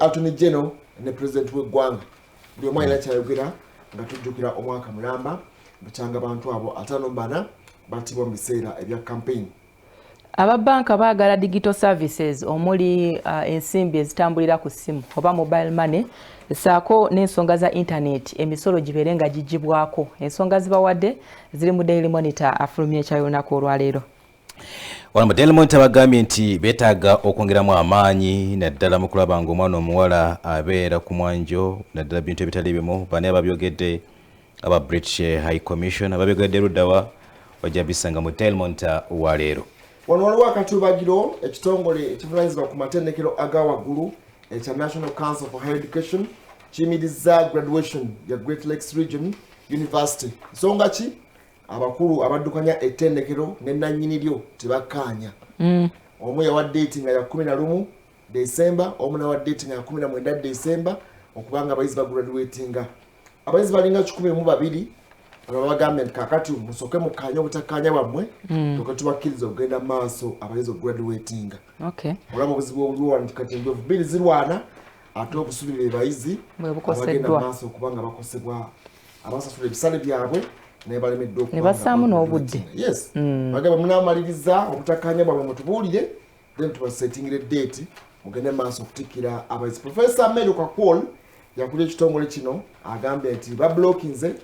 Attorney General ne President w'eggwanga buli omu alina kyayogera nga tujjukira omwaka mulamba bukyanga abantu abo 54 battibwa mu biseera ebya campaign. Ababanka baagala digital services omuli ensimbi ezitambulira ku ssimu oba mobile money saako n'ensonga za internet emisolo gibeere nga gigibwako. Ensonga zibawadde ziri mu Daily Monitor afulumya ekyayolunaku olwaleero. Wano mu Daily Monitor bagambye nti beetaaga okwongeramu amaanyi naddala mu kulaba nga omwana omuwala abeera ku mwanjo naddala bintu ebitali bimu. Bane ababyogedde aba British High Commission ababyogedde luddawa wajja bisanga mu Daily Monitor waleero. Wano waliwo akatubagiro ekitongole ekivunaanyizibwa ku matendekero aga waggulu ekya National Council for Higher Education kiyimirizza graduation ya Great Lakes Region University. Nsonga ki? Abakulu abaddukanya ettendekero ne nannyini lyo tebakkaanya. Omu yawa date nga ya 11 December, omu nawa date nga ya 19 December okubanga abayizi bagraduatinga. Abayizi balinga 12 abagambye nti kakati musoke mukkaanya obutakkaanya bwammwe tubakkiriza okugenda maaso abayizi okugraduatinga. Olaba obuzibu obuliwo nti kati enjovu bbiri zirwana ate obusubi be bayizi abagenda maaso okubanga bakosebwa abasasula ebisale byabwe naye balemeddwa ne basaamu n'obudde. Yes. Bagamba munaamaliriza obutakkaanya bwabwe mutubuulire then tubasetingire date mugende maaso okutikkira abayizi. Professor Mary Kakwol yakulira ekitongole kino agambye nti bablockinze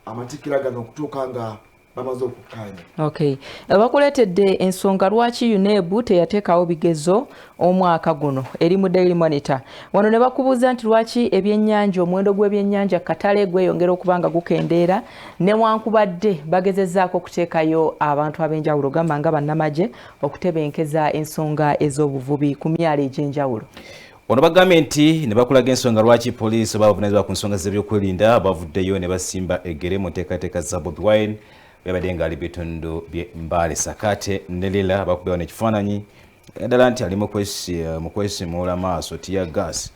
amatikira gano okutuuka nga bamaze okukkaanya. Bakuleetedde ensonga lwaki UNEB teyateekawo bigezo omwaka guno eri mu Daily Monitor. Wano ne bakubuuza nti lwaki ebyennyanja omuwendo gw'ebyennyanja katale gweyongera okuba nga gukendeera newankubadde bagezezzaako okuteekayo abantu ab'enjawulo gamba nga bannamagye okutebenkeza ensonga ez'obuvubi ku myalo egy'enjawulo. Ono bagambye nti ne bakulaga ensonga lwaki poliisi oba abavunaanyizibwa ku nsonga z'ebyokwerinda bavuddeyo ne basimba eggere mu nteekateeka za Bobi Wine byabadde ng'ali bitundu bye Mbale Sakate ne Lila bakubeewo n'ekifaananyi ddala nti ali mu kwesimuula maaso tiya gas.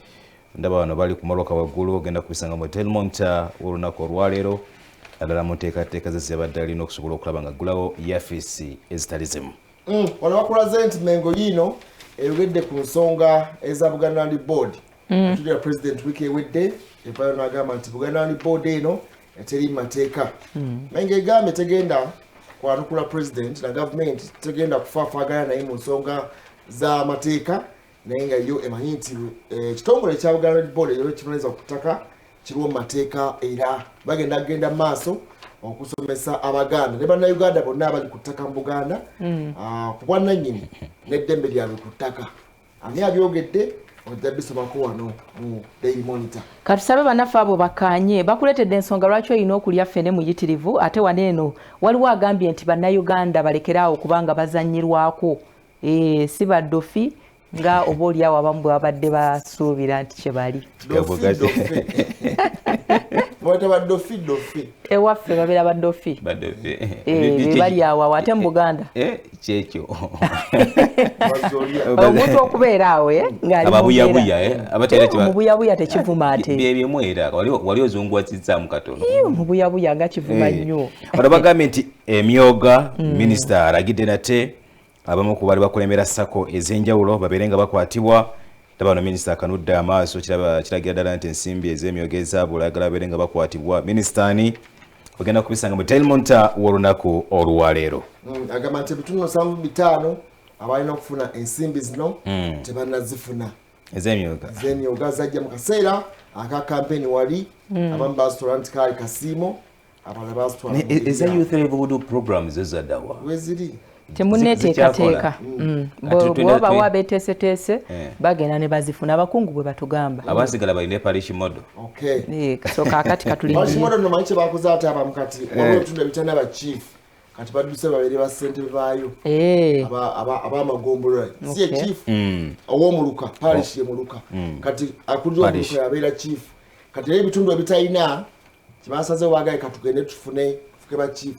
Ndaba bano bali ku moloka waggulu ogenda kubisanga mu Daily Monitor olunaku olwaleero ddala mu nteekateeka ze zibadde alina okusobola okulaba nga aggulawo yafisi ezitali zimu. Wano bakulaze nti Mengo yiino eyogedde ku nsonga eza Buganda Land Board. Tulira President wiki ewedde evayo n'agamba nti Buganda Land Board eno eteri mateeka. Mengo egambye tegenda kwanukula President na government tegenda kufaafagana naye mu nsonga za mateeka naye nga yo emanyi nti ekitongole ekya Buganda Land Board eyo ekivunaanyizibwa ku ttaka kiriwo mu mateeka era bagenda maaso okusomesa Abaganda ne Bannayuganda bonna abali ku ttaka mu Buganda ku bwannannyini n'eddembe lyabwe ku ttaka. Ani abyogedde ojja bisomako wano mu Daily Monitor. Katusabe bannaffe abo bakkaanye bakuleetedde ensonga lwaki olina okulya ffene muyitirivu ate waneeno waliwo agambye nti Bannayuganda balekeraawo kubanga bazannyirwako si baddofi nga oba oliawo abamu babadde basuubira nti kye bali. Mwata baddofi. Ewaffe babeera baddofi. Bali awo ate mu Buganda. Kyekyo. Omuntu okubeera awo ng'ali mu buyabuya tekivuma ate. Byebyo era wali ozunguwazizaamu katono. Mu buyabuya nga kivuma nnyo. Bano bagambye nti emyoga minisita alagidde nate abamu ku bali bakulembera sako ez'enjawulo babeere nga bakwatibwa. Tabano minisita akanudde amaaso kiragira ddala nti ensimbi ez'emyoga ezaabula ayagala babeere nga bakwatibwa. Minisitaani ogenda kubisanga mu Daily Monitor w'olunaku olwaleero. Agamba nti ebitundu 75 abalina okufuna ensimbi zino tebannazifuna. Ez'emyoga zajja mu kaseera aka kampeni wali abamu bazitwala nti kaali kasiimo abalala bazitwala. Eza youth livelihood programs ezaddawa weziri temunneteekateeka bw'oba wabeeteeseteese bagenda ne bazifuna abakungu bwe batugamba abasigala balina parish model. So kaakati parish model nomanyi kye bakoze ate abamu kati waliwo ebitundu ebitanda ba chief kati badduse babeere ba ssentebe baayo ab'amagombolola si ye chief ow'omuluka parish ye muluka kati akulira omuluka yabeera chief kati era ebitundu ebitalina kyebasazeewo baagaye katugende tufune keba chief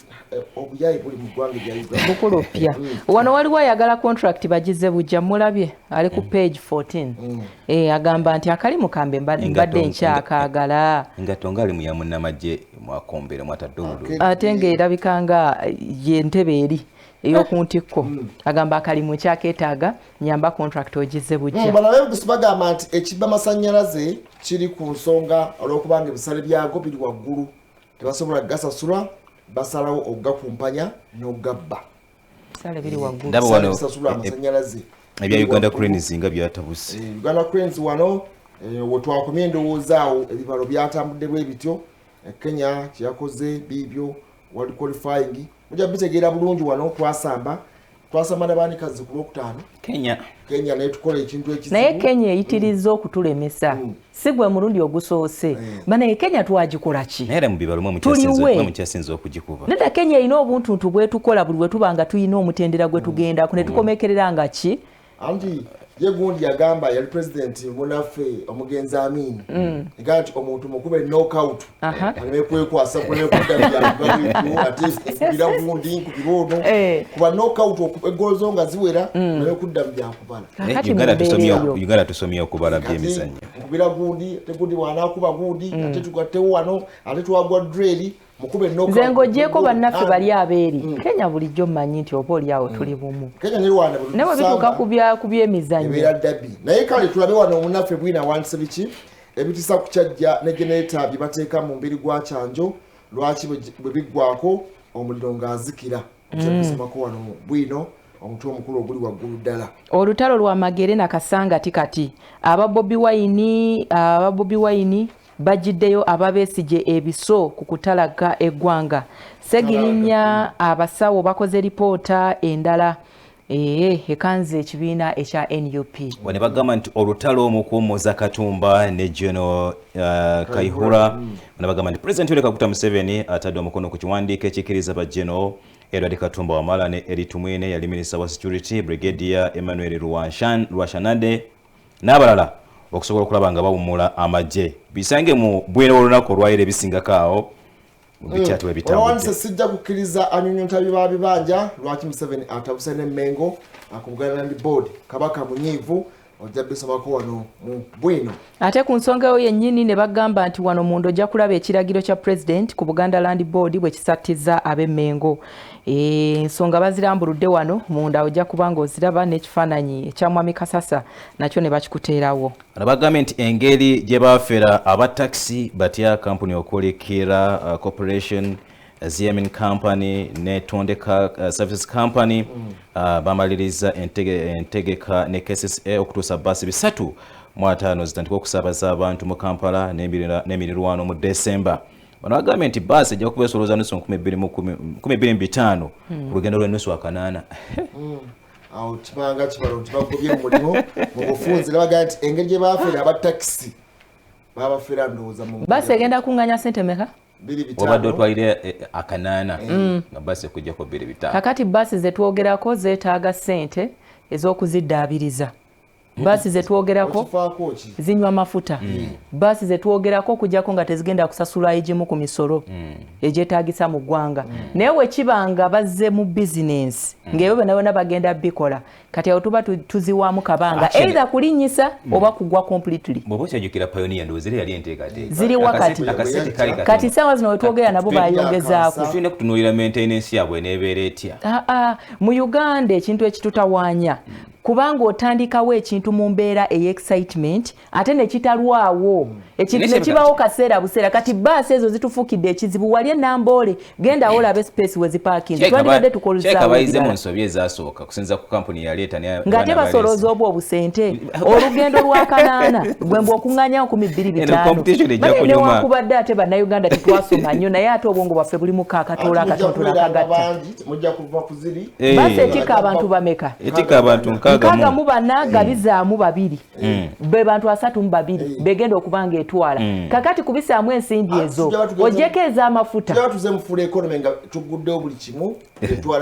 obuyayi buli mu ggwanga lya Uganda bukulu pya wano waliwo ayagala contract bagize bujja mulabye ali ku page 14 agamba nti akali mukambe mbadde nkyakaagala engatto ngali muya munnamagye mwakombere mwatadde obululu ate ng'erabika nga yentebe eri ey'okuntikko agamba akalimu kyakeetaaga nyamba contract ogize bujja banabebugusi bagamba nti ekibba masannyalaze kiri ku nsonga olw'okubanga ebisale byago biri waggulu tebasobola gasasula basalawo okugakumpanya n'ogabba sale biri waggulu ndaba wano bisasula amasannyalaze ebya Uganda Cranes nga byatabuse Uganda Cranes wano wetwakomye endowoozaawo ebibalo byatambudde bwe bityo Kenya kyeyakoze biibyo world qualifying mujja bitegeera bulungi wano twasamba nabaanikazi ku lwokutaano Kenya naye tukola ekintu ekizibu naye Kenya eyitiriza okutulemesa si gwe mulundi ogusoose banaye Kenya twagikola ki naye mu bibalo mwe mukyasinza okugikuba nedda Kenya erina obuntuntu bwetukola buli bwetuba nga tuyina omutendera gwe tugendako ne tukomekerera nga ki anti ye gundi yagamba yali president munaffe omugenzi Amin egaa nti omuntu mukube knockout anemekwekwasa kunekuddabyagabwetu ate kubira gundi nkubirono kuba knockout egolozo nga ziwera nemekudda byakubala Uganda tusomye okubala byemizannyo nkubira gundi tegundi wanakuba gundi ate tugattewo wano ate twagwa dreli mukube knockout nze ng'ogyeko bannaffe bali abeeri Kenya bulijjo mmanyi nti oba oliawo tuli bumu Kenya nirwana ne bwe bituuka ku byemizannyo ebeera ddabi naye kale tulabe wano omunnaffe bwina wandise biki ebitisa ku kyajja ne generator bye bateeka mu mbiri gwa kyanjo lwaki bwe biggwako omuliro ng'azikira okyabisemako wano bwino omutwe omukulu oguli waggulu ddala olutalo lwa Magere na Kasangati kati aba Bobi Wine bajiddeyo ababeesije ebiso ku kutalaga eggwanga Segirinya abasawo bakoze lipoota endala ekanze ekibiina ekya NUP wane bagamba nti olutalo omukuumoza Katumba ne General Kaihura wane bagamba nti President Yoweri Kaguta Museveni atadde omukono ku kiwandiiko ekikkiriza ba General Edward Katumba Wamala ne Eritu Mwine yali Minister wa Security Brigadier Emmanuel Rwashanade n'abalala okusobola okulaba nga bawummula amagye bisange mu bwino olunaku olwayira ebisingakaawo bikyatu ebitambudde sijja kukkiriza anyonyonta bibanja lwaki Museveni atabuse ne Mengo ku Buganda Land Board kabaka munyiivu ojja bisomako wano mu bwino ate ku nsonga yo yennyini ne bagamba nti wano munda ojja kulaba ekiragiro kya President ku Buganda Land Board bwe kisattiza ab'Emmengo ensonga bazirambuludde wano munda ojja kubanga oziraba n'ekifaananyi ekya Mwami Kasasa nakyo ne bakikuteerawo bagambye nti engeri gye baafera abataxi batya kampuni okwolekera corporation Ziamin Company ne Tondeka Services Company bamaliriza entegeka ne KCCA okutuusa basi 3 zitandika okusaabaza abantu mu Kampala n'emirirwano mu December bano bagambye nti basi ejja kubeesoloza nusu 2025 ku lugendo lw'ennusu akanaana awo kibanga kibalo nti bagobye mulimu mu bufunzi nabagaa nti engeri gye baafera abatakisi babafera ndowooza mu basi egenda kunganya sente meka obadde otwalire akanaana nga basi ekujjako 2 kakati basi zetwogerako zeetaaga sente ez'okuziddaabiriza basi zetwogerako zinywa mafuta basi zetwogerako kujjako nga tezigenda kusasula egimu ku misolo egyetaagisa mu ggwanga naye wekibanga bazze mu bizinensi ng'ebyo bonna bagenda bikola kati awo tuba tuziwaamu kabanga either kulinnyisa oba kugwa completely bw'oba okyajjukira Pioneer ndowooza yali enteekateeka ziri wakati kati saawa zino wetwogera nabo bayongezaako tulina kutunuulira maintenance yabwe n'ebeera etya mu Uganda ekintu ekitutawaanya kubanga otandikawo ekintu mu mbeera ey'excitement ate ne kitalwawo ekintu ne kibaawo kaseera buseera kati baasi ezo zitufuukidde ekizibu wali enamboole genda awo olabe space we zipaakinze twandibadde tukozesaawo bayize mu nsobi ezasooka kusinza ku kampuni yaleeta ng'ate basolooza obwo obusente olugendo lwa kanaana gwemba okuŋŋanyawo 225 newakubadde ate bannayuganda tetwasoma nnyo naye ate obwongo bwaffe buli mu kaakatoola akatontoola akagatta mujja kuva ku ziri baasi etikka abantu bameka etikka abantu nkaaga mu bana gabizaamu babiri be bantu 32 begenda okubanga etwala kakati kubisaamu ensimbi ezo ojjeko ez'amafuta tuze mu full economy nga tuguddewo buli kimu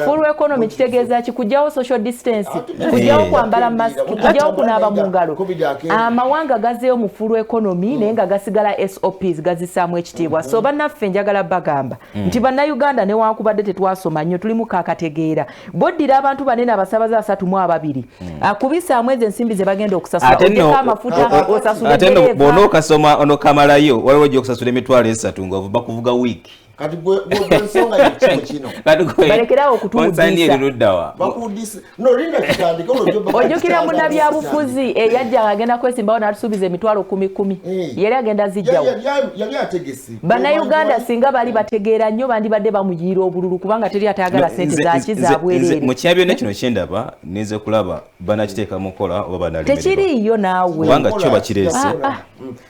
full economy kitegeeza ki kujjawo social distance kujjawo kwambala mask kujjawo kunaaba mu ngalo amawanga gazeeyo mu full economy naye nga gasigala SOPs gazisaamu ekitiibwa so bannaffe njagala bagamba nti bannayuganda newankubadde tetwasoma nnyo tuli mu kaakategeera boddira abantu banene abasabaze 32 akubisaamu ezo ensimbi ze bagenda okusasula ojjeko amafuta osasula ate bw'onookasoma onokamalayo waliwo ojja okusasula emitwalo 3 nga ova kuvuga wiiki kati gwensonga yekino kino balekerawo okutuudisa no linda kitandika ojjukira munnabyabufuzi eyajja agenda kwesimbawo n'atusuubiza emitwalo 10 yali agenda zijjawo yali ategese bannayuganda singa bali bategeera nnyo bandibadde bamuyiira obululu kubanga teri atayagala sente zaki zabwereere mu kyabyo ne kino kyendaba nize kulaba banakiteeka mukola oba banali tekiriiyo naawe kubanga kyo bakireese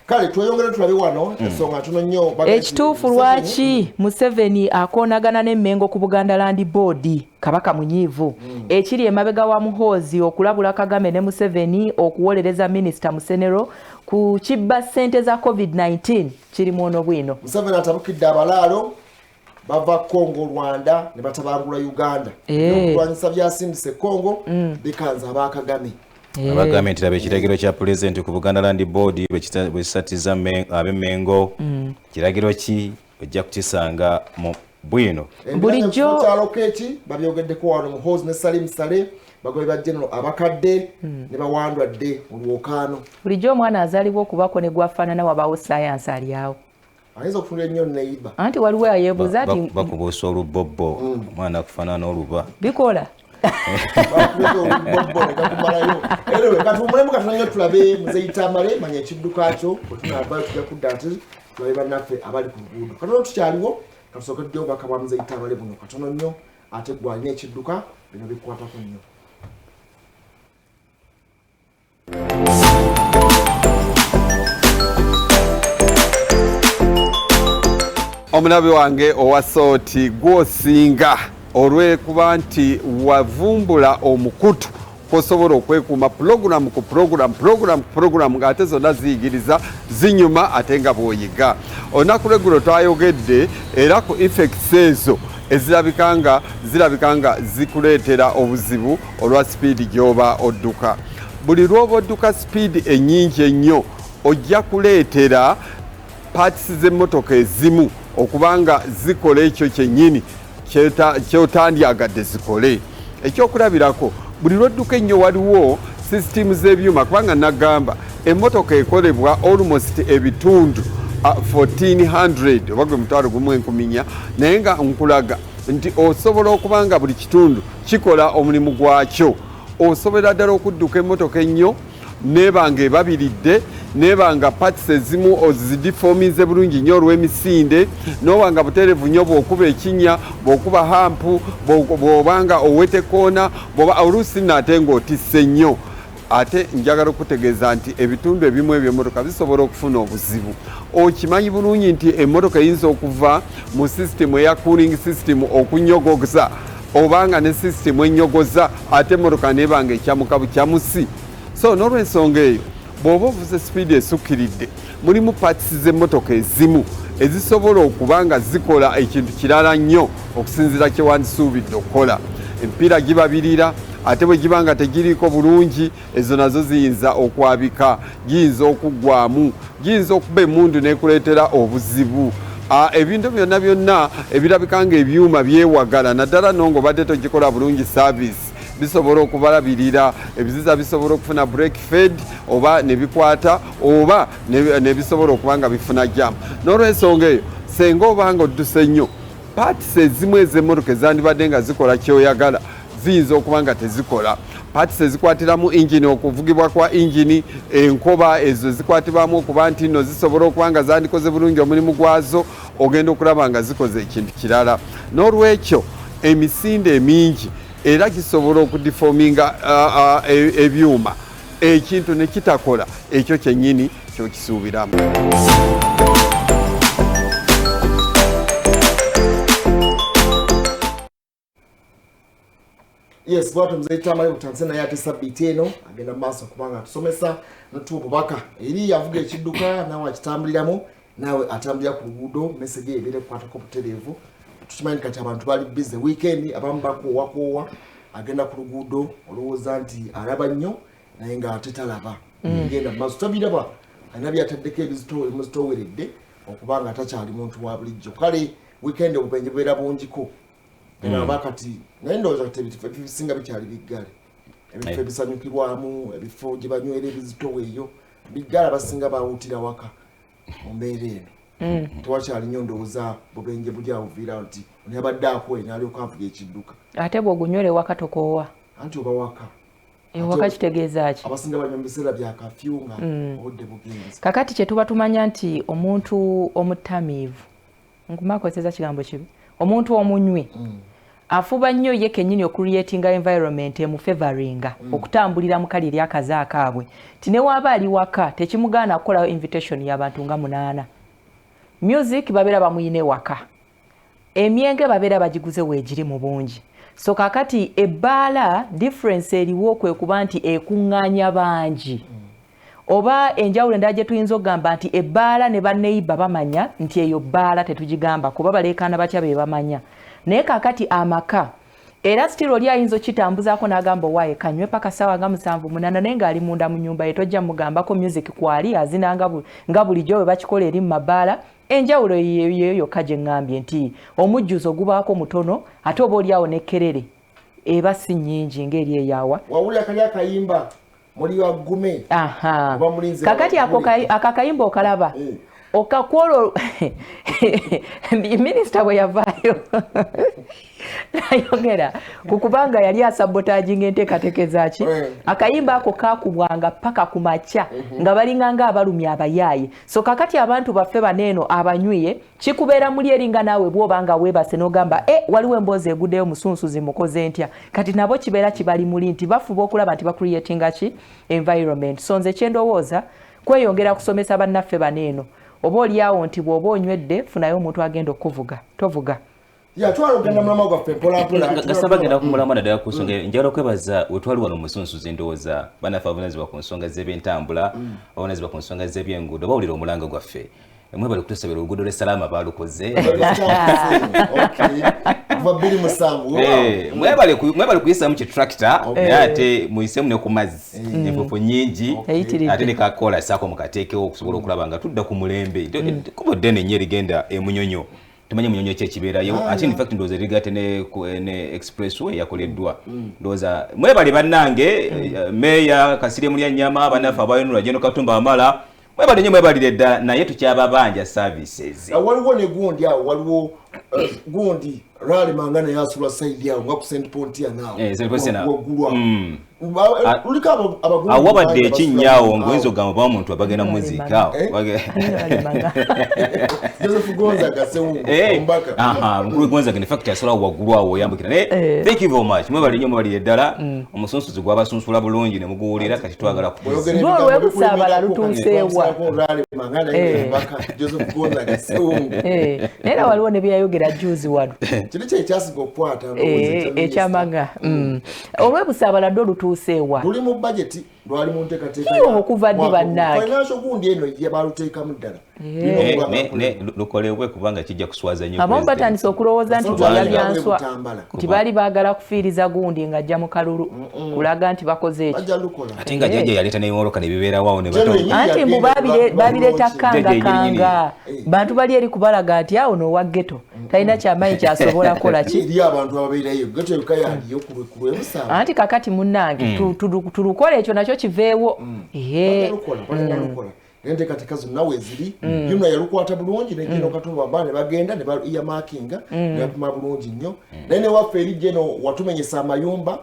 kale tweyongere tulabe wano ensonga tuno nnyo ekituufu lwaki Museveni akoonagana n'emmengo ku Buganda Land Board Kabaka munyiivu ekiri emabega wa Muhoozi okulabula Kagame ne Museveni okuwolereza Minisita Musenero ku kibba ssente za COVID-19 kiri muono bwino. Museveni atabukidde abalaalo bava Congo Rwanda ne batabangula Uganda okulwanyisa byasindise Congo bikanza aba Kagame. Abagambye nti ekiragiro kya pulezidenti ku Buganda Land Board bwekisatiza ab'emmengo kiragiro ki ojja kukisanga mu bwino bulijjo aloketi babyogeddeko wano Muhoozi ne Salim Saleh bagoberera general abakadde ne bawandwadde olwokaano bulijjo omwana azaalibwa okubako ne gwafaanana wabaawo science ali awo ayinza okutunula ennyo neiba anti waliwo ayeebuuza ati bakubuusa olubobbo omwana akufaanana n'oluba bikola katumulemu katunanyo tulabe muzeyitamale manya ekidduka kyo otunavayo tujja kudda ati tulabe bannaffe abali ku luguudo katono tukyaliwo katusookeddewo baka bwa muzeyitamale buno katono nnyo ate gwalina ekidduka bino bikwatako nnyo. Omunabi wange owa sooti gwosinga olwekuba nti wavumbula omukutu kosobola okwekuuma program ku program ng'ate zonna ziyigiriza zinyuma ate nga bw'oyiga. Olunaku lw'eggulo twayogedde era ku effects ezo ezirabika nga zikuleetera obuzibu olwa sipiidi gy'oba odduka. Buli lw'oba odduka sipiidi ennyingi ennyo ojja kuleetera paatisi z'emmotoka ezimu okubanga zikola ekyo kyennyini kyotandyagadde zikole. Ekyokulabirako buli lw'odduka ennyo waliwo sisitimu z'ebyuma kubanga nagamba emmotoka ekolebwa almost ebitundu 1400 oba gwe mutwalo gumu 1000 naye nga nkulaga nti osobola okubanga buli kitundu kikola omulimu gwakyo. Osobola ddala okudduka emmotoka ennyo nebanga ebabiridde nebanga parts ezimu ozidifominze bulungi nnyo olw'emisinde nobanga buterevu nnyo bw'okuba ekinnya bw'okuba hampu bw'obanga owete koona bw'oba oluusi nate ng'otisse nnyo. Ate njagala okutegeeza nti ebitundu ebimu eby'emmotoka bisobola okufuna obuzibu. Okimanyi bulungi nti emmotoka eyinza okuva mu sisitimu eya cooling system okunyogoza obanga ne sisitimu ennyogoza ate emmotoka nebanga ekyamuka bukyamusi. So n'olw'ensonga eyo bw'oba ovuze sipiidi esukkiridde mulimu paatisi z'emmotoka ezimu ezisobola okuba nga zikola ekintu kirala nnyo okusinziira kye wandisuubidde okukola. Emipiira gibabirira ate bwe giba nga tegiriiko bulungi ezo nazo ziyinza okwabika, giyinza okuggwamu, giyinza okuba emmundu n'ekuleetera obuzibu. Ebintu byonna ebirabika nga ebyuma byewagala naddala nongo obadde togikola bulungi saavisi bisobola okubalabirira, ebiziza bisobola okufuna break fed oba ne bikwata oba ne bisobola okuba nga bifuna jamu. N'olw'ensonga eyo senga obanga odduse nnyo paatisi ezimu ez'emmotoka ezandibadde nga zikola kyoyagala ziyinza okuba nga tezikola. Paatisi ezikwatiramu ingini, okuvugibwa kwa ingini, enkoba ezo zikwatibwamu okuba nti nno zisobola okuba nga zandikoze bulungi omulimu gwazo ogenda okulaba nga zikoze ekintu kirala. N'olwekyo emisinde emingi era kisobola okudifominga ebyuma ekintu ne kitakola ekyo kyennyini kyokisuubiramu. Yes, bwatu mzaita amali Tanzania yate sabiti eno agenda maaso kubanga tusomesa n'tububaka eri avuga ekidduka nawe akitambuliramu nawe atambulira ku luguudo message ebere kwata ko buterevu tukimanyi kati abantu bali busy weekend abamu bakoowa agenda ku luguudo olowooza nti alaba nnyo naye nga ate talaba ngenda maaso tabiraba anabi ataddeko emuzitoweredde okubanga atakyali muntu wa bulijjo kale weekend obubenje bubeera bungiko era bakati naye ndowooza kati ebifo ebisinga bikyali biggale ebifo ebisanyukirwamu ebifo gye banywera ebizitowa eyo biggale abasinga bawuutira waka mu mbeera eno tewakyali nnyo ndowooza bubenje buli awuviira nti oneyabadde akwenya alyoka avuga ekidduka ate bw'ogunywera ewaka tokoowa anti oba waka ewaka kitegeeza ki abasinga banywa mu biseera bya kafyu nga obudde bugenze kakati kye tuba tumanya nti omuntu omutamiivu nkumakozesa kigambo kibi omuntu omunywi afuba nnyo ye kennyini okucreatinga environment emufavoringa okutambulira mu kali eryakaze akaabwe ti ne waaba ali waka tekimugaana kukolawo invitation y'abantu nga 8 music babeera bamuyine waka emyenge babeera bagiguze weegiri mu bungi so kakati ebbaala difference eriwo kwe kuba nti ekuŋŋaanya bangi oba enjawulo endala gye tuyinza okugamba nti ebbaala ne banneiba bamanya nti eyo bbaala tetugigamba kuba baleekaana batya be bamanya naye kakati amaka era sitiro oli ayinza okitambuzaako n'agamba owaaye kanywe paka ssaawa nga 7-8 naye ng'ali munda mu nnyumba ye tojja mugambako music kwali azina nga bulijjo bwe bakikola eri mu mabbaala enjawulo yeyo yokka gye ŋŋambye nti omujjuzo gubaako mutono ate oba oliawo n'ekkerere eba si nnyingi ng'eri eyaawa wawulira kali akayimba muli wagume kakati akakayimba okalaba okakwolo minisita bwe yavaayo nayogera kukubanga yali asabotaginga enteekateeka zaki akayimba ako kakubwanga paka ku makya nga balinganga abalumya abayaaye so kakati abantu baffe baneeno abanywiye kikubeera muli eringa naawe bw'obanga weebase n'ogamba waliwo emboozi eguddeyo musunsuzi mukoze ntya kati nabo kibeera kibali muli nti bafuba okulaba nti bacreatinga ki environment so nze kyendowooza kweyongera kusomesa bannaffe baneeno oba oliawo nti bw'oba onywedde funayo omuntu agenda okuvuga tovuga twalogenda mulama gwaffe mpolampola gasaba genda kumulama naddala ku nsonga njagala okwebaza wetwali wano musunsuzi ndowooza bannaffe abavunanyizibwa ku nsonga z'ebyentambula abavunanyizibwa ku nsonga z'ebyenguudo bawulira omulanga gwaffe mwebale kutusabira oluguudo lw'esalaama baalukoze mwebale kuyisamu kitractor naye ate muyisemu ne ku mazzi enfuufu nnyingi ate ne kakola saako mukateekewo okusobola okulaba nga tudda ku mulembe kuba ddene nnyo erigenda emunyonyo tumanyi munyonyo kyekibeerayo ate in fact ndowooza erigate ne expressway yakoleddwa ndowooza mwebale bannange meeya Kasirye Mulyanyama bannaffe abayonulwa Jeno Katumba Wamala mwebale nnyo mwebalire ddala naye tukyababanja services waliwo ne gundi awo waliwo gundi rali mangana yasulwa saidi awo nga ku St. Pontia nawo awabadde ekinnyawo ngoyinza okugamba omuntu abagenda muziika Joseph Gonzaga mukulu Gonzaga in fact yasola waggulu awo oyambukira naye thank you very much mwebale nnyo mwebalire ddala omusunsuzi gwabasunsula bulungi ne muguwulira kati twagala olwebusaabala lutuuseewa naye waliwo ne byayogera juzi wano kiri kyekyasiga okukwata ekyamaga olwebusaabala ddo lutuuseewa luli mu budget lwali mu nteekateeka okuva ddi bannange financial gundi eno ye baaluteekamu ddala lukolebwe kubanga kijja kuswaza nnyo abamu batandise okulowooza nti bwayabyanswa nti baali baagala kufiiriza gundi ng'ajja mu kalulu kulaga nti bakoze ekyo ate nga jjajja yaleeta n'ebimoloka ne bibeerawo anti mbu babireeta kanga bantu bali eri kubalaga nti awo n'owa ghetto talina kyamaanyi kyasobola kukola ki eri abantu ababeerayo ghetto yokka yaliyo ku lw'ebusaaba anti kakati munnange tulukola ekyo nakyo kiveewo n'enteekateeka zonna weeziri yonna yalukwata bulungi ne Jeno Katumba Wamala ne bagenda ne earmarkinga ne bapima bulungi nnyo naye newaffe eri Jeno watumenyesa amayumba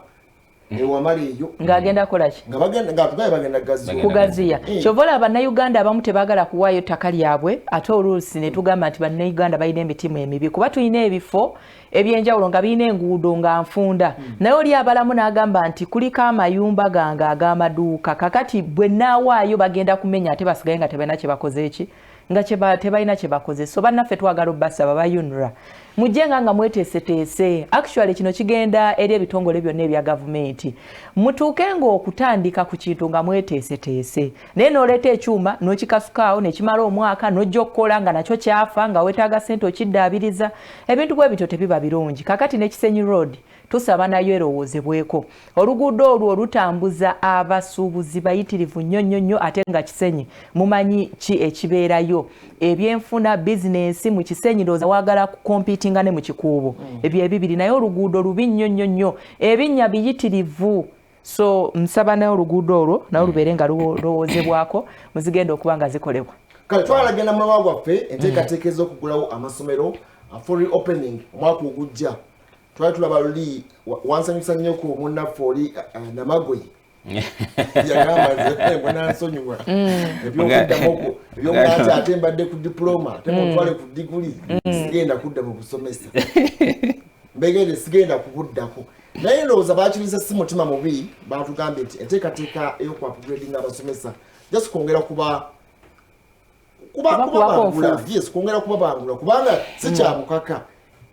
ewamala eyo ng'agenda kolaki bagenda kugaziya kyova olaba bannayuganda abamu tebaagala kuwaayo ttaka lyabwe ate oluusi ne tugamba nti bannayuganda balina emitimu emibi kuba tulina ebifo ebyenjawulo nga birina enguudo nga nfunda naye oli abalamu n'agamba nti kuliko amayumba gange ag'amaduuka kakati bwe naawaayo bagenda kumenya ate basigaye nga tebalina kye bakoze eki nga tebalina kye bakoze so bannaffe twagala obbasaba bayunra mujje nga mweteeseteese actually kino kigenda eri ebitongole byonna ebya gavumenti mutuuke ng'okutandika ku kintu nga mweteeseteese naye n'oleeta ekyuma n'okikasukaawo nekimala omwaka n'ojja okukola nga nakyo kyafa nga weetaaga ssente okiddaabiriza ebintu bwe bityo tebiba birungi kakati ne Kisenyi Road tusaba nayo erowoozebweko oluguudo olwo olutambuza abasuubuzi bayitirivu nnyo ate nga Kisenyi mumanyi ki ekibeerayo ebyenfuna bizinensi mu Kisenyi ndowooza waagala kukompiitinga ne mu kikuubo ebyo ebibiri naye oluguudo lubi nnyo ebinnya biyitirivu so nsaba nayo oluguudo olwo nayo lubeere nga lulowoozebwako muzigenda okuba nga zikolebwa kale twalagenda mulama gwaffe enteekateeka ez'okugulawo amasomero for reopening omwaka ogujja twali tulaba luli wansanyusa nnyo ku munnaffe oli Namagoyi yagamba mbona nsonyiwa ebyokuddamu ebyomwanti ate mbadde ku diploma ate mutwale ku diguli sigenda kudda mu busomesa mbegere sigenda kubuddako naye ndowooza baakiriza si mutima mubi baatugambye nti enteekateeka ey'okuupgradinga abasomesa just kwongera kwongera kubabangula kubanga si kyamukaka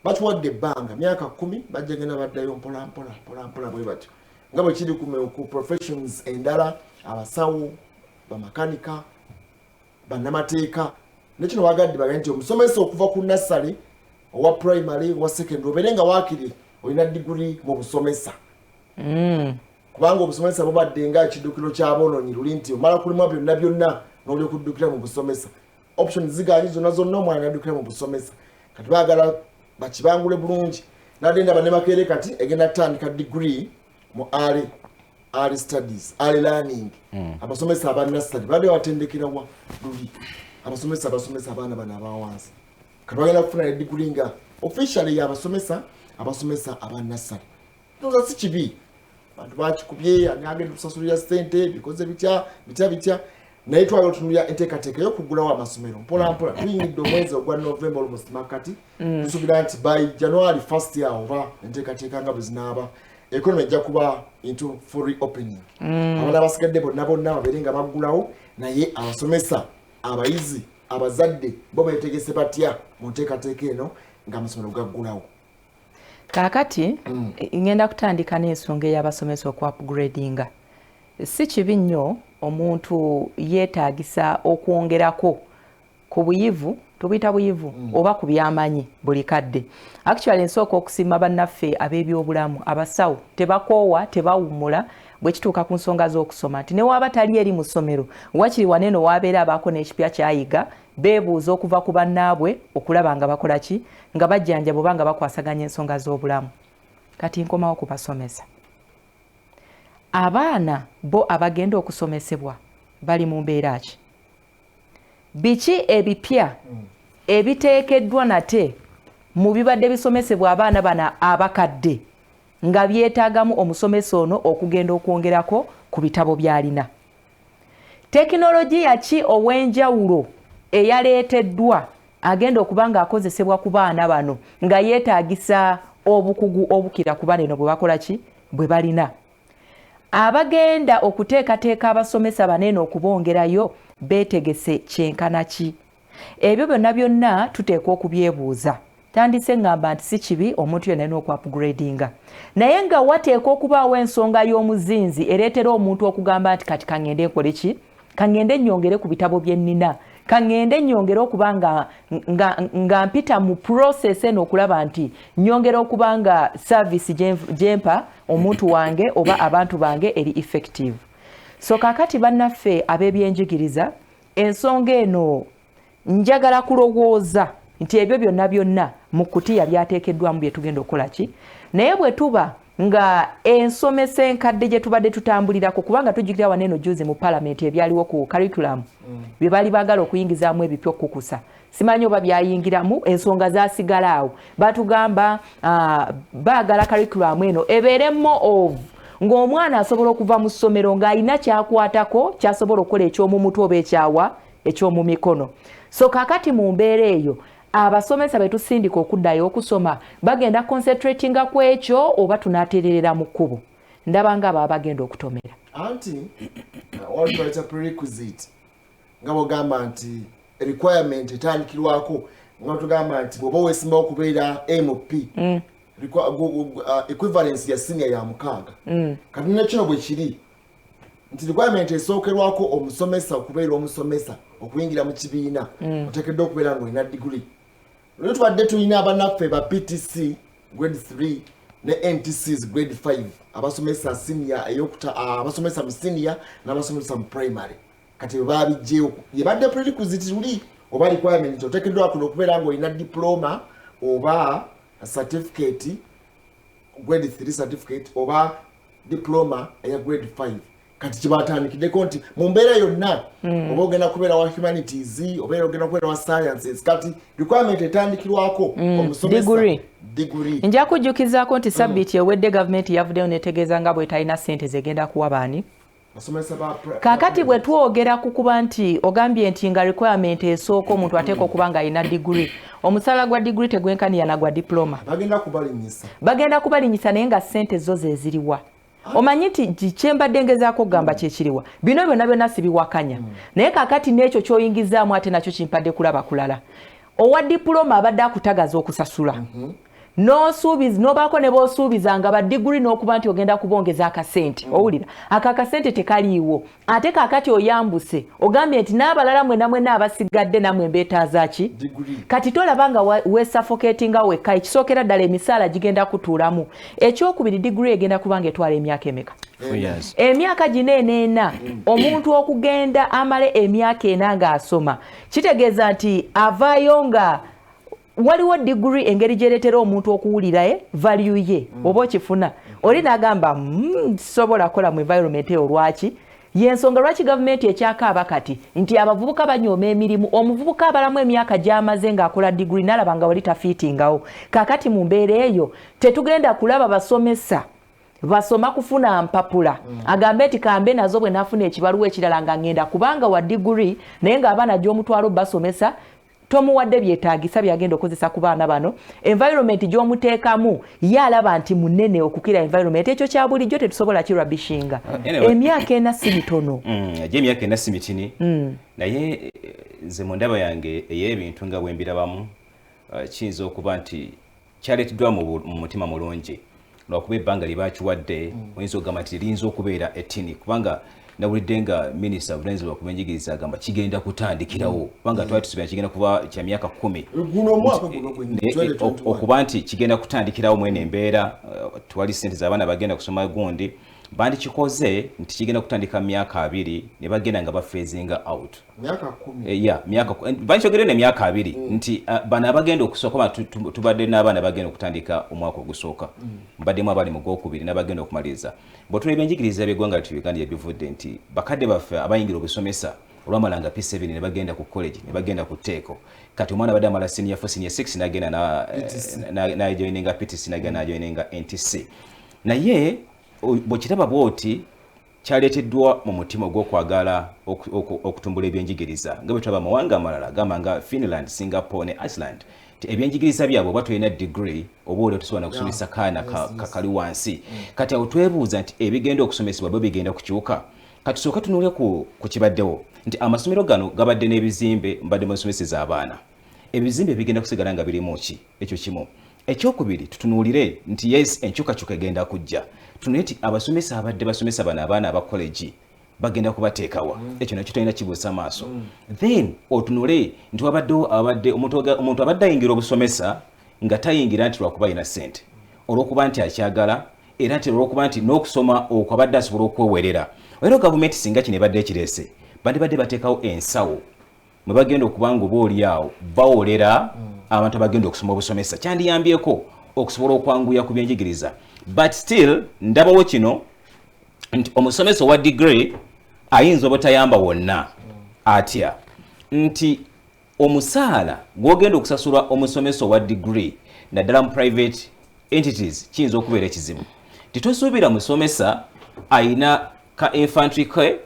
batuwadde ebbanga myaka 10 bajja genda baddayo mpola bwe batyo nga bwe kiri ku professions endala abasawo bamakanika bannamateeka nekino bagadde bagambye nti omusomesa okuva ku nassale owa primary owa secondary obeere nga waakiri olina diguri mu busomesa kubanga obusomesa bubadde nga ekiddukiro ky'aboonoonyi luli nti omala kulimu byonna n'oli okuddukira mu busomesa options ziganyi zonna omwana yaddukira mu busomesa kati baagala bakibangule bulungi nadde ndaba ne Makerere kati egenda kutandika degree mu early studies early learning abasomesa aba nursery badde batendekera wa luli abasomesa abaana bana abawansi kati bagenda kufuna degree nga officially abasomesa aba nursery ndoza si kibi bantu bakikubye agenda kusasulira ssente bikoze bitya naye twagala otunulira enteekateeka y'okugulawo amasomero mpola tuyingidde omwezi ogwa November almost makati tusuubira nti by January 1st year oba enteekateeka nga bwe zinaaba economy ejja kuba into full reopening abaana abasigadde bonna babeere nga baggulawo naye abasomesa abayizi abazadde bo beetegese batya mu nteekateeka eno ng'amasomero gaggulawo kaakati ngenda kutandika n'ensonga ey'abasomesa okuupgradinga si kibi nnyo omuntu yeetaagisa okwongerako ku buyivu tubuyita buyivu oba ku byamanyi buli kadde actually nsooka okusiima bannaffe ab'ebyobulamu abasawo tebakoowa tebawummula bwe kituuka ku nsonga z'okusoma nti ne waaba tali eri mu ssomero wakiri waneeno waabeera abaako n'ekipya kyayiga beebuuza okuva ku bannaabwe okulaba nga bakola ki nga bajjanjaba oba nga bakwasaganya ensonga z'obulamu kati nkomawo ku basomesa abaana bo abagenda okusomesebwa bali mu mbeera ki biki ebipya ebiteekeddwa nate mu bibadde bisomesebwa abaana bana abakadde nga byetaagamu omusomesa ono okugenda okwongerako ku bitabo by'alina tekinologiya ki ow'enjawulo eyaleeteddwa agenda okuba nga akozesebwa ku baana bano nga yeetaagisa obukugu obukira ku baana eno bwe bakola ki bwe balina abagenda okuteekateeka abasomesa baneeno okubongerayo beetegese kyenkana ki ebyo byonna tuteekwa okubyebuuza tandise ngamba nti si kibi omuntu yenna alina okuupgradinga naye nga wateekwa okubaawo ensonga y'omuzinzi ereetera omuntu okugamba nti kati kangende nkole ki kangende nnyongere ku bitabo bye nnina kangende nnyongere okuba nga mpita mu process eno okulaba nti nnyongera okuba nga service gyempa omuntu wange oba abantu bange eri effective so kaakati bannaffe ab'ebyenjigiriza ensonga eno njagala kulowooza nti ebyo byonna mu kutiya byateekeddwamu bye tugenda okukola ki naye bwe tuba nga ensomesa enkadde gye tubadde tutambulirako kubanga tujjukira waneeno juzi mu palamenti ebyaliwo ku curriculum bye baali baagala okuyingizaamu ebipya okukusa simanyi oba byayingiramu ensonga zaasigala awo batugamba baagala curriculum eno ebeere more of ng'omwana asobola okuva mu ssomero ng'alina kyakwatako kyasobola okukola eky'omumutwe oba eky'omu mikono. So kaakati mu mbeera eyo abasomesa be tusindika okuddayo okusoma bagenda concentratinga ku ekyo oba tunaatererera mu kkubo. Ndaba nga baba bagenda okutomera. Anti walibayita prerequisite nga bw'ogamba nti requirement etandikirwako nga tugamba nti bw'oba weesimbawo okubeera MP equivalence ya senior ya 6 kati nekino bwe kiri nti requirement esookerwako omusomesa okubeera omusomesa okuyingira mu kibiina oteekeddwa okubeera ng'olina degree. Lero tubadde tulina abannaffe ba PTC grade 3 ne NTCs grade 5 abasomesa senior abasomesa mu senior n'abasomesa mu primary kati babijjeyo yebadde prerequisite tuli oba requirement oteekeddwa okubeera ng'olina diploma oba certificate grade 3 certificate oba diploma eya grade 5 kati kibatandikiddeko nti mu mbeera yonna oba ogenda kubeera wa humanities oba ogenda kubeera wa sciences kati requirement etandikirwako omusomesa degree. Nja kujjukizaako nti sabbiiti ewedde gavumenti yavuddeyo netegeeza nga bw'etalina ssente zegenda kuwa baani. Kaakati bwe twogera ku kuba nti ogambye nti nga requirement esooka omuntu ateeka okuba nga alina degree. Omusaala gwa degree tegwenkaniya na gwa diploma. Bagenda kubalinyisa naye nga ssente zo ze ziriwa. Omanyi nti kyembadde ngezaako okugamba kyekiriwa. Bino byonna byonna sibiwakanya. Naye kaakati n'ekyo ky'oyingizaamu ate nakyo kimpadde kulaba kulala. Owa diploma abadde akutagaza okusasula. Nobaako ne b'osuubizanga ba degree n'okuba nti ogenda kubongeza akasente. Owulira akakasente tekaliiwo. Ate kaakati oyambuse ogambye nti n'abalala mwena abasigadde namwe mbeetaaza ki kati tolaba nga weesuffocatinga wekka ekisookera ddala emisaala gigenda kutuulamu. Ekyokubiri degree egenda kubanga etwala emyaka emeka. Emyaka gino ena omuntu okugenda amale emyaka ena ng'asoma kitegeeza nti avaayo nga waliwo degree engeri gyereetera omuntu okuwulira value ye oba okifuna oli n'agamba sobola kola mu environment eyo lwaki yensonga lwaki gavumenti ekyakaaba kati nti abavubuka banyooma emirimu omuvubuka abalamu emyaka gy'amaze ng'akola degree n'alaba nga wali tafiitingawo kaakati mu mbeera eyo tetugenda kulaba basomesa basoma kufuna mpapula agambe nti kambe nazo bwe nafuna ekibaluwa ekirala nga ngenda kubanga wa degree naye ng'abaana gy'omutwalo basomesa tomuwadde byetaagisa byagenda okozesa ku baana bano environment gy'omuteekamu ye alaba nti munene okukira environment ekyo kya bulijjo tetusobola kirabishinga emyaka ena si mitono emyaka ena si mitini naye nze mu ndaba yange ey'ebintu nga bwe mbirabamu kiyinza okuba nti kyaleeteddwa mu mutima mulungi lwakuba ebbanga lye baakiwadde oyinza okugamba nti liyinza okubeera ettini kubanga nawulidde nga minisita bulenzi lwa kubenjigiriza agamba kigenda kutandikirawo kubanga twali tusuubira kigenda kuba kya myaka 10 okuba nti kigenda kutandikirawo mwene embeera twali ssente z'abaana bagenda kusoma gundi bandikikoze nti kigenda kutandika myaka 2 ne bagenda nga bafeezinga out bandikyogere nemyaka 2 nti bano abagenda okusooka tubadde n'abaana bagenda okutandika omwaka ogusooka mbaddemu abali mu gwokubiri n'abagenda okumaliriza bwetuna ebyenjigiriza by'eggwanga lyetu Uganda yebivudde nti bakadde baffe abayingira obusomesa olwamalanga P7 ne bagenda ku college ne bagenda ku teeko kati omwana badde amala senior 4 senior 6 n'agenda n'ajoininga PTC n'ajoininga NTC naye bwekiraba bwoti kyaleeteddwa mu mutima ogw'okwagala okutumbula ebyenjigiriza nga bwe tulaba amawanga amalala gamba nga Finland, Singapore ne Iceland ti ebyenjigiriza byabwe oba tulina degree oba oli tusobola kusomesa kaana kakali wansi kati awo twebuuza nti ebigenda okusomesebwa bwe bigenda kukyuka kati sooka tunuulire ku kibaddewo nti amasomero gano gabadde n'ebizimbe mbadde musomeseza abaana ebizimbe bigenda kusigala nga birimu ki ekyo kimu ekyokubiri tutunuulire nti yes enkyukakyuka egenda kujja tunuulire nti abasomesa abadde basomesa bano abaana aba college bagenda kubateekawa ekyo nakyo talina kibuusa maaso then otunule nti wabadde omuntu abadde ayingira obusomesa nga tayingira nti lwakuba alina ssente olw'okuba nti akyagala era nti olw'okuba nti n'okusoma okwo abadde asobola okwewerera era gavumenti singa kino ebadde ekireese bandibadde bateekawo ensawo mwe bagenda okuba nga oba oli awo bawolera abantu abagenda okusoma obusomesa kyandiyambyeko okusobola okwanguya ku byenjigiriza but still ndabawo kino nti omusomesa owa degree ayinza obutayamba wonna atya nti omusaala gw'ogenda okusasulwa omusomesa owa degree naddala mu private entities kiyinza okubeera ekizibu titosuubira musomesa ayina ka infantry ke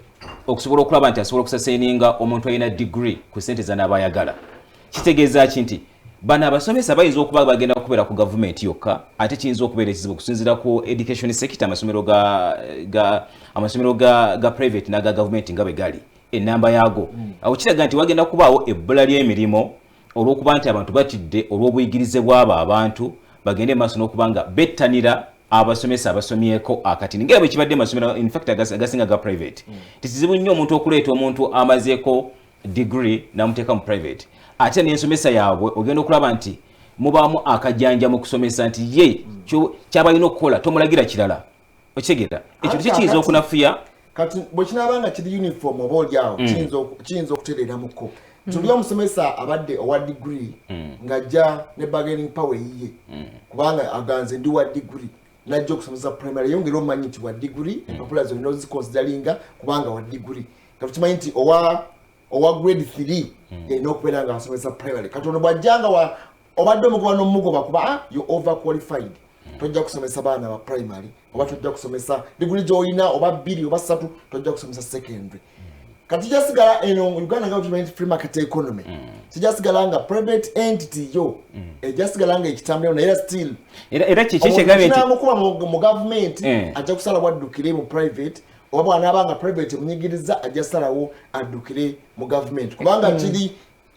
okusobola okulaba nti asobola okusasaininga omuntu ayina degree ku sente zanaabayagala. Kitegeeza ki nti bano abasomesa bayinza okuba bagenda kubeera ku gavumenti yokka ate kiyinza okubeera ekizibu okusinziira ku education sector amasomero ga private n'aga gavumenti nga bwe gali ennamba yaago. Awo kiraga nti wagenda kubaawo ebbula ly'emirimu olw'okuba nti abantu batidde olw'obuyigirize bw'abo abantu bagende maaso n'okuba nga bettanira abasomesa abasomyeko akatini ngera bwe kibadde amasomero in fact agasinga ga private. Kizibu nnyo omuntu okuleeta omuntu amazeeko degree n'amuteeka mu private ate n'ensomesa yaabwe ogenda okulaba nti mubaamu akajjanja mu kusomesa nti ye kyabalina okukola tomulagira kirala. Okitegeera ekyo kiyinza okunafuya kati bwe kinaabanga kiri uniform oba olyawo kiyinza okutereeramuko. Tuli omusomesa abadde owa degree ng'ajja ne bargaining power yiye kubanga aganze ndi wa degree najja okusomesa primary yongera omanyi nti wa degree empapula zonna oziconsideringa kubanga wa degree. Kati tumanyi nti owa grade 3 yalina okubeera nga asomesa primary. Kati ono bw'ajjanga obadde omugoba n'omugoba kuba you overqualified tojja kusomesa baana ba primary oba tojja kusomesa degree gy'olina oba 2 oba 3 tojja kusomesa secondary. Kati jasigala eno Uganda government free market economy sijasigala nga private entity yo ejasigala nga ekitambiro naye still era kiki government namukuba mu government ajja kusala waddukire mu private oba bw'anaabanga private munyigiriza ajja salawo addukire mu government kubanga kiri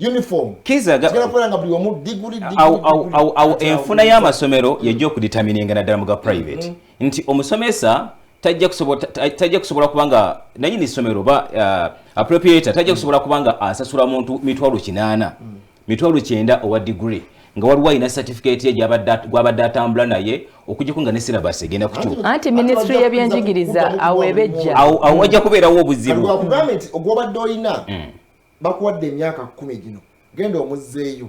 uniform kigala kulanga buli omu degree awo enfuna y'amasomero yajja okuditamininga naddala mu ga private nti omusomesa tajja kusobola kubanga nanyini ssomero ba appropriator tajja kusobola kubanga asasula muntu 800 900 owa degree nga waliwo ayina certificate ye gwabadde atambula naye okujjako nga ne syllabus egenda kukyuka anti ministry y'ebyenjigiriza awo ebejja awo wajja kubeerawo obuzibu akugambye nti ogwobadde olina bakuwadde emyaka 10 gino genda omuzzeeyo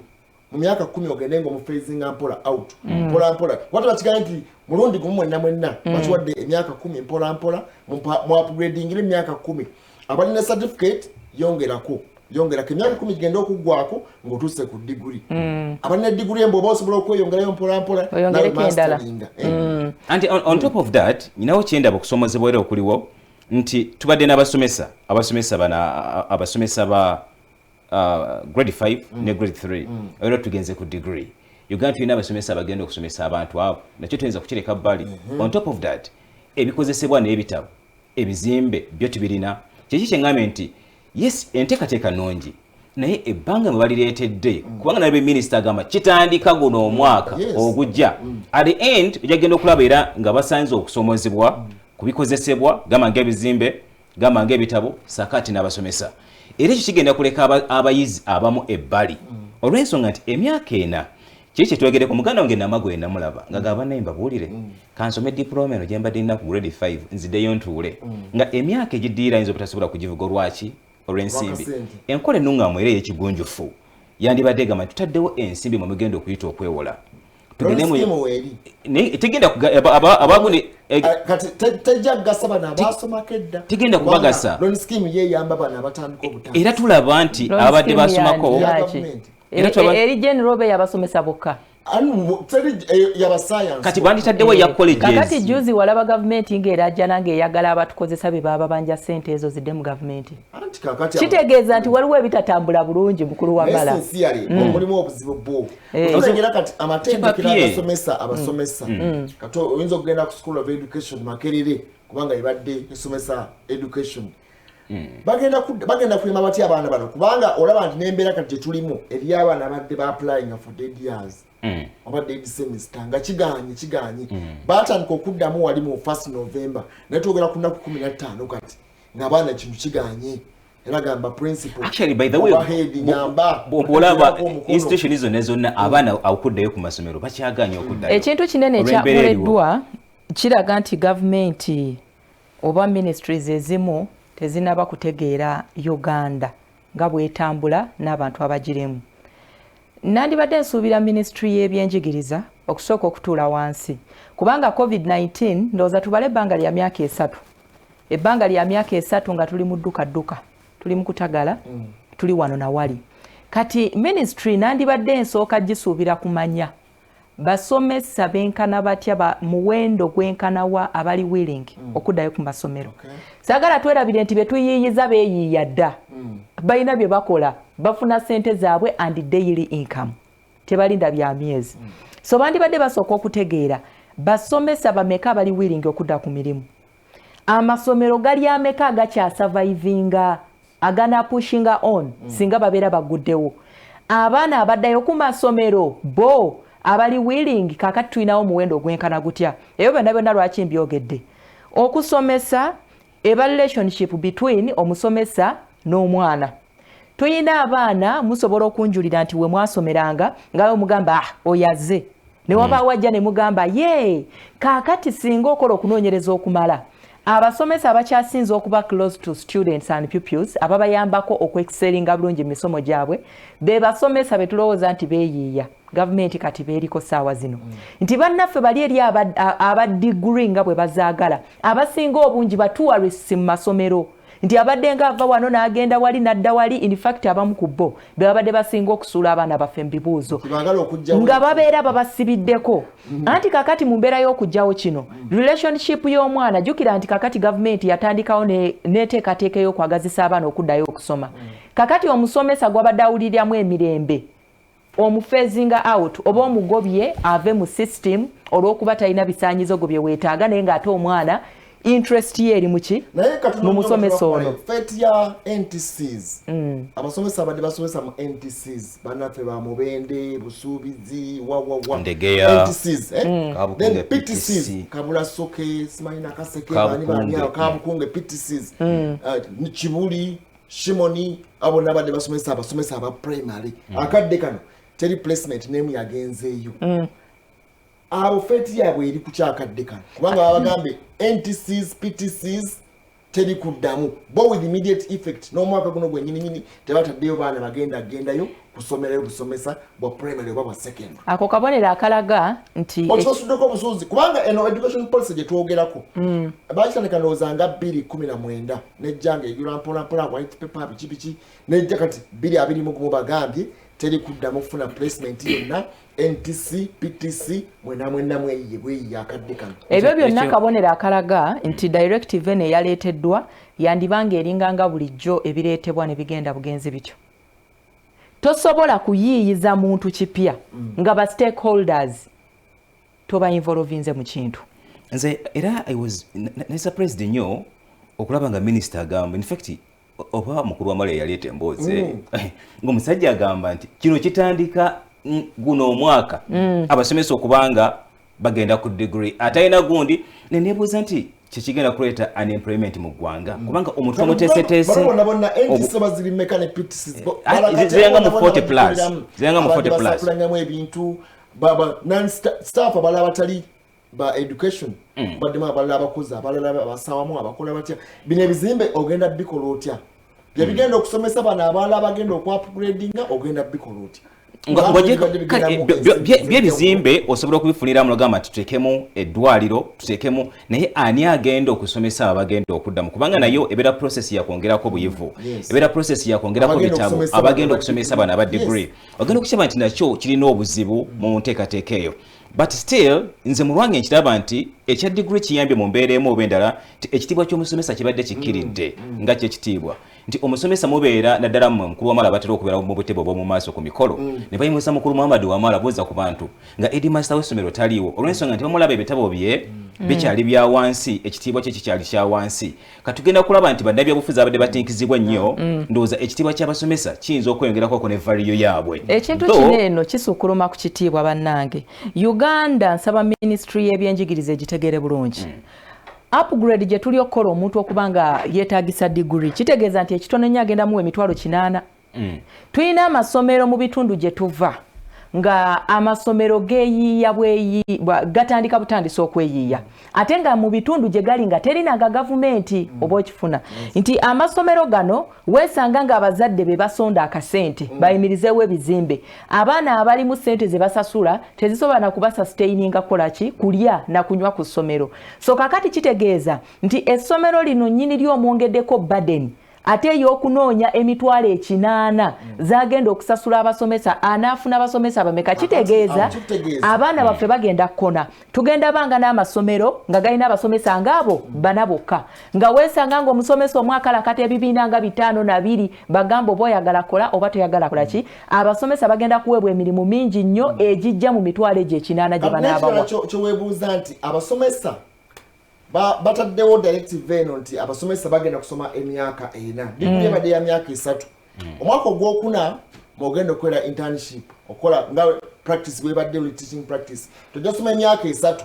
mu myaka 10 ogende ng'omufeezinga mpola out mpola wate bakigaye nti mulundi gumu mwenna bakiwadde emyaka 10 mpola mu upgradingire emyaka 10 abalina certificate yongerako emyaka 10 gigenda okuggwako ng'otuuse ku degree abalina degree embo oba osobola okweyongerayo mpola oyongereko endala anti on top of that nyinawo kyendaba okusomozebwa era okuliwo nti tubadde n'abasomesa ba grade 5 ne grade 3 era tugenze ku degree Uganda tulina abasomesa abagenda okusomesa abantu abo nakyo tuyinza kukireka bbali on top of that ebikozesebwa n'ebitabo ebizimbe byo tubirina kyeki kyeŋŋambye nti yes enteekateeka nnungi naye ebbanga mwe balireetedde kubanga nalebe minisita agamba kitandika guno omwaka ogujja at the end ojagenda okulaba era nga basanze okusomozebwa ku bikozesebwa gamba ng'ebizimbe gamba ng'ebitabo saakaati n'abasomesa era ekyo kigenda kuleka abayizi abamu ebbali olw'ensonga nti emyaka ena kiri kyetwogereko muganda wange namagwe namulaba nga gaba naye mbabuulire kansome diploma eno gye mbadde nina ku grade 5 nziddeyo ntuule nga emyaka egiddiira ayinza obutasobola kugivuga olwaki olw'ensimbi enkola ennungamu era ey'ekigunjufu yandibadde egamba tutaddewo ensimbi mwe mugenda okuyita okwewola tegenda abaguni kati tejja kugasa bano abaasomako edda tegenda kubagasa loan scheme yeyamba bano abatandika obutandisi era tulaba nti abadde basomako eri general be yabasomesa bokka kati banditaddewo eya colleges kakati juzi walaba gavumenti ng'era ajja nange eyagala abatukozesa be baba banja ssente ezo zidde mu gavumenti kitegeeza nti waliwo ebitatambula bulungi mukulu wa mala mulimu obuzibu bwo otegera kati amatendekero abasomesa kati oyinza okugenda ku school of education makerere kubanga ebadde esomesa education bagenda kulima batya abaana bano kubanga olaba nti n'embeera kati gyetulimu eri abaana badde ba applying for dead years oba dead semester nga kiganye batandika okuddamu wali mu 1st November naye twogera ku nnaku 15 kati ng'abaana kintu kiganye era gamba principal actually by the way olaba institution zonna abaana okuddayo ku masomero bakyaganye okuddayo ekintu kinene ekyakoleddwa kiraga nti gavumenti oba ministries ezimu tezinaba kutegeera Uganda nga bwetambula n'abantu abagiremu. Nandibadde nsuubira ministry y'ebyenjigiriza okusooka okutuula wansi kubanga COVID-19 ndowooza tubale ebbanga lya myaka 3 ebbanga lya myaka 3 nga tuli mu dduka tuli mu kutagala tuli wano na wali kati ministry nandibadde nsooka gisuubira kumanya basomesa benkana batya muwendo gwenkanawa abali willing okuddayo ku masomero. Sagala twerabire nti betuyiyiza beeyiiya dda balina bye bakola bafuna sente zaabwe and daily income tebalinda bya myezi. So bandibadde basooka okutegeera basomesa bameka abali willing okudda ku mirimu. Amasomero gali ameka agakyasurvivinga agana pushinga on singa babeera baguddewo. Abaana abaddayo ku masomero bo abali willing kakati tulinawo muwendo ogwenkana gutya. Eyo byonna lwaki mbyogedde okusomesa eba relationship between omusomesa n'omwana. Tuyina abaana musobola okunjulira nti we mwasomeranga nga mugamba oyaze ne waba wajja ne mugamba ye kakati singa okola okunoonyereza okumala. Abasomesa abakyasinze okuba close to students and pupils ababayambako okwexcellinga bulungi misomo gyabwe be basomesa betulowooza nti beeyiiya gavumenti kati beeriko saawa zino nti bannaffe bali eri aba degree nga bwe bazaagala abasinga obungi ba tourists mu masomero nti abadde nga ava wano n'agenda wali n'adda wali in fact abamu ku bo be babadde basinga okusuula abaana baffe mu bibuuzo nga babeera babasibiddeko anti kakati mu mbeera y'okugyawo kino relationship y'omwana jjukira nti kakati gavumenti yatandikawo n'eteekateeka y'okwagazisa abaana okuddayo okusoma kakati omusomesa gwabadde awuliriramu emirembe omufeezinga out oba omugobye ave mu system olw'okuba talina bisaanyizo go bye weetaaga naye ng'ate omwana interest ye eri muki mu musomesa ono feti ya NTCs abasomesa abadde basomesa mu NTCs bannaffe ba Mubende Busuubizi Ndegeya NTCs then PTCs Kabula Soke Simanyi Nakaseke bani Kamukunge PTCs Kibuli Shimoni abo nabadde basomesa abasomesa aba primary akadde kano teri placement name yagenzeeyo abo feti yabwe eri kukyakadde kano kubanga babagambe NTCs PTCs teri kuddamu bo with immediate effect n'omwaka guno gwennyini tebataddeyo baana bagendayo kusomerayo busomesa bwa primary oba bwa secondary. Ako kabonero akalaga nti okisuddeko obusuuzi kubanga eno education policy gye twogerako baakitandika ndowooza nga 2019 nejjanga ejula mpolampola white paper biki nejja kati 2021 bagambye teri kuddamu kufuna placement yonna NTC PTC mwena mweyiye akadde kano. Ebyo byonna kabonero akalaga nti directive ene yaleeteddwa yandibanga eringanga bulijjo ebireetebwa ne bigenda bugenzi bityo. Tosobola kuyiiyiza muntu kipya nga ba stakeholders toba involvinze mu kintu. Nze era I was surprised nnyo okulaba nga minister agamba in fact oba mukulu wa male yaleeta emboozi ng'omusajja agamba nti kino kitandika guno omwaka abasomesa okubanga bagenda ku degree atayina gundi nenebuuza nti kyekigenda kuleeta unemployment mu ggwanga kubanga omuntu omuteeseteese ziranga mu 40+ ebintu staff abalala batali ba education baddemu abalala abakozi abalala basawamu abakola batya bino ebizimbe ogenda bikola otya byebigenda okusomesa bano abalala bagenda okupgradinga ogenda bikola otya byebizimbe osobola okubifunira mulogamba nti tuteekemu eddwaliro tuteekemu naye ani agenda okusomesa abagenda okuddamu kubanga nayo ebeera process yakwongerako buyivu ebeera process yakwongerako bitabo abagenda okusomesa bano aba degree ogenda okukiraba nti nakyo kirina obuzibu mu nteekateeka eyo but still nze mu lwange nkiraba nti ekya degree kiyambye mu mbeera emu oba endala nti ekitiibwa ky'omusomesa kibadde kikkiridde nga kyekitiibwa nti omusomesa mubeera naddala mmwe mukulu wamala batera okubeera mu butebe obw'omu maaso ku mikolo ne bayimusa mukulu Muhammad wamala buuza ku bantu nga headmaster w'essomero taliiwo olw'ensonga nti bamulaba ebitabo bye bikyali bya wansi ekitiibwa kye kikyali kya wansi katugenda kulaba nti bannabyabufuzi abadde batinkizibwa nnyo ndowooza ekitiibwa ky'abasomesa kiyinza okweyongerako ne valiyo yaabwe ekintu kino eno kisukkuluma ku kitiibwa bannange Uganda nsaba ministry y'ebyenjigiriza egitegere bulungi upgrade gye tuli okukola omuntu okubanga yeetaagisa degree kitegeeza nti ekitono nnyo agenda muwa emitwalo 8 tulina amasomero mu bitundu gye tuva nga amasomero geeyiiya gatandika butandisa okweyiiya ate nga mu bitundu gye gali nga terinaga gavumenti oba okifuna nti amasomero gano weesanga nga abazadde be basonda akasente bayimirizeewo ebizimbe abaana abali mu sente ze basasula tezisobola na kubasustaininga kolaki kulya na kunywa ku ssomero so kakati kitegeeza nti essomero lino nnyini ly'omwongeddeko burden ate ey'okunoonya emitwalo 8 zagenda okusasula abasomesa anaafuna abasomesa abameka kitegeeza abaana baffe bagenda kukona tugenda banga n'amasomero nga galina abasomesa ng'abo bana bokka nga weesanga ng'omusomesa omwakalakata ebibiina nga 52 bagamba oba oyagala kola oba toyagala kola ki abasomesa bagenda kuweebwa emirimu mingi nnyo egijja mu mitwalo egyo 8 gye banaabawa kyoweebuuza nti abasomesa bataddewo directive eno nti abasomesa bagenda kusoma emyaka 4 diguli ebadde ya myaka 3 omwaka ogwokuna mogenda okwera internship okola nga practice bwebadde teaching practice tojja soma emyaka 3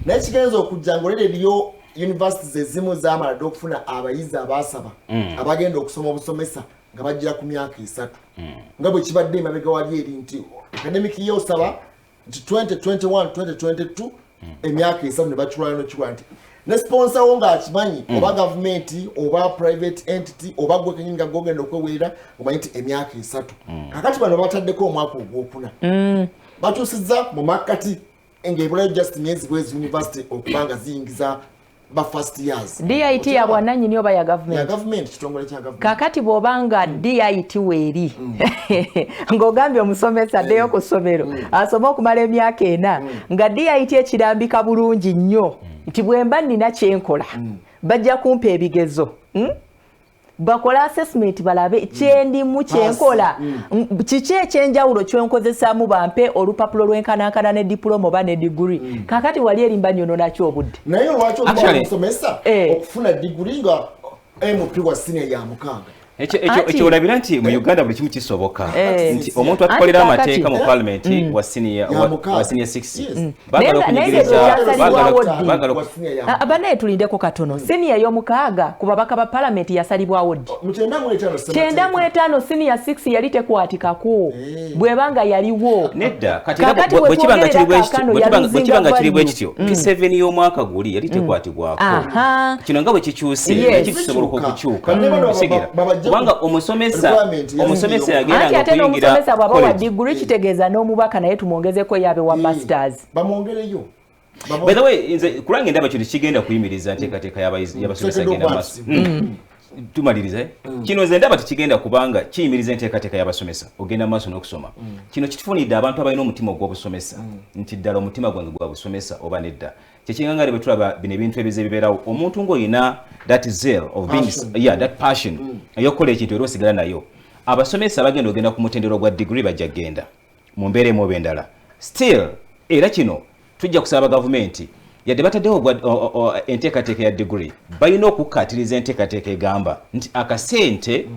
naye kigenza okujja ng'olera eriyo universities ezimu zaamala dde okufuna abayizi abaasaba abagenda okusoma obusomesa nga bajjira ku myaka 3 nga bwe kibadde emabega wali eri nti academic year osaba nti 2021-2022 emyaka 3 ne bakirwala nokirwa nti ne sponsor wo ng'akimanyi oba government oba private entity oba gwe kenyini nga gogenda okwewerera omanyi nti emyaka 3 kakati bano bataddeko omwaka ogwokuna batuusizza mu makkati ng'ebulayo just myezi bwezi university okubanga ziyingiza ba first years DIT ya bwananyini oba ya government kitongole kya government kakati bwobanga DIT weeri ng'ogambye omusomesa addeyo ku ssomero asoma okumala emyaka 4 nga DIT ekirambika bulungi nnyo nti bwemba nnina kyenkola bajja kumpa ebigezo bakola assessment balabe kyendimu kyenkola kiki ekyenjawulo kyenkozesaamu bampe olupapula lw'enkanankana ne diploma oba ne degree kakati wali erimba nyono nakyo obudde naye lwaki omusomesa okufuna degree nga MP wa senior ya mukaaga ekyo olabira nti mu Uganda buli kimu kisoboka nti omuntu atukolera amateeka mu parliament wa senior 6 bagala okunyigiriza abanaye tulindeko katono senior y'omukaaga ku babaka ba parliament yasalibwawo ddi 95 senior 6 yali tekwatikako bwebanga yaliwo nedda kakati bwekibanga kiri bwe kityo P7 y'omwaka guli yali tekwatibwako kino nga bwe kikyuse nekisobola okukyuka sigira kubanga omusomesa yagenda ate n'omusomesa bw'aba wa degree kitegeeza n'omubaka naye tumwongezeko yabe wa masters bamwongereyo by the way nze kulanga ndaba kintu kigenda kuyimiriza nteekateeka y'abasomesa agenda maaso tumalirize kino nze ndaba tekigenda kubanga kiyimiriza enteekateeka y'abasomesa ogenda maaso n'okusoma kino kitufunidde abantu abalina omutima ogw'obusomesa nti ddala omutima gwange gwa busomesa oba nedda kyekingangale bwe tulaba bino ebintu ebize bibeerawo omuntu ng'olina that zeal of being that passion eyokukola ekintu era osigala nayo abasomesa bagenda ogenda ku mutendero gwa degree bajja genda mu mbeera emu oba endala still era kino tujja kusaba gavumenti yadde bataddewo enteekateeka ya degree balina okukkaatiriza enteekateeka egamba nti akasente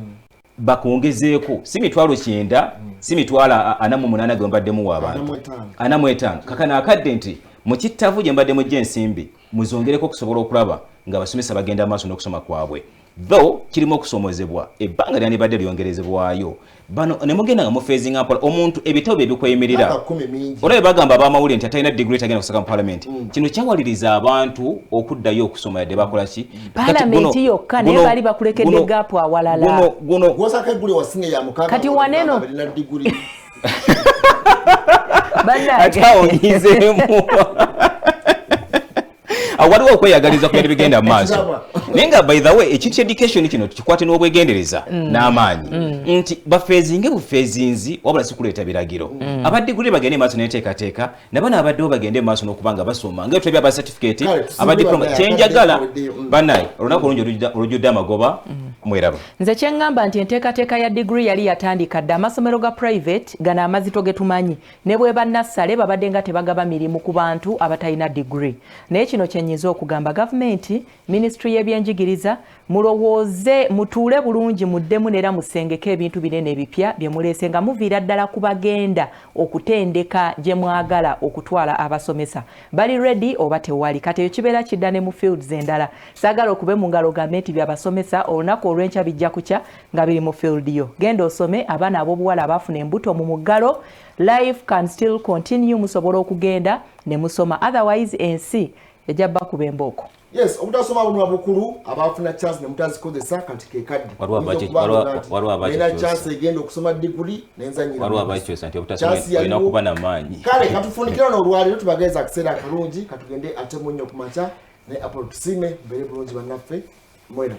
bakongezeeko si mitwalo 9 si mitwalo 48 gwe mbaddemu w'abantu 45 kakana akadde nti mu kittavu gye mbadde mujja ensimbi muzongereko okusobola okulaba nga abasomesa bagenda amaaso n'okusoma kwabwe though kirimu okusomozebwa ebbanga lyandibadde lyongerezebwayo bano ne mugenda nga mufeezinga mpola omuntu ebitabo bye bikweyimirira olabye bagamba abamawulire nti atalina degree tagenda kusaka mu parliament kino kyawaliriza abantu okuddayo okusoma yadde bakola ki palamenti yokka naye bali bakulekedde gaapu awalala kati waneno atawonyizeemu waliwo okweyagaliza ku bintu bigenda mu maaso naye nga by the way ekintu education kino tukikwate n'obwegendereza n'amaanyi nti bafeezinge bufeezinzi wabula si kuleeta biragiro abadiguli bagende maaso n'enteekateeka nabano abaddewo bagende maaso n'okuba nga basoma nga etulabye aba certificate abadiploma kyenjagala bannaye olunaku olungi olujjudde amagoba mweraba nze kyeŋŋamba nti enteekateeka ya degree yali yatandika dde amasomero ga private gano amazito ge tumanyi ne bwe bannassale babadde nga tebagaba mirimu ku bantu abatalina degree naye kino kyenyiza okugamba gavumenti ministry y'ebyenjigiriza mulowooze mutuule bulungi muddemu neera musengeko ebintu binene ebipya bye muleese nga muviira ddala ku bagenda okutendeka gye mwagala okutwala abasomesa bali ready oba tewali kati eyo kibeera kidda ne mu fields endala saagala okube mu ngalo gavumenti byabasomesa olunaku olw'enkya bijja kukya nga biri mu field yo genda osome abaana ab'obuwala abaafuna embuto mu muggalo life can still continue musobola okugenda ne musoma otherwise ensi ejja bakuba embooko yes obutasoma buno bukulu abafuna chance ne mutazikozesa kati kekadde waliwo chance egenda okusoma degree nenzanyira waliwo abakyusa nti obutasoma olina kuba n'amaanyi kale katufunikira n'olwaliro tubageeza akaseera akalungi katugende ate munnyo ku makya ne apolo tusime mbere bulungi bannaffe mwera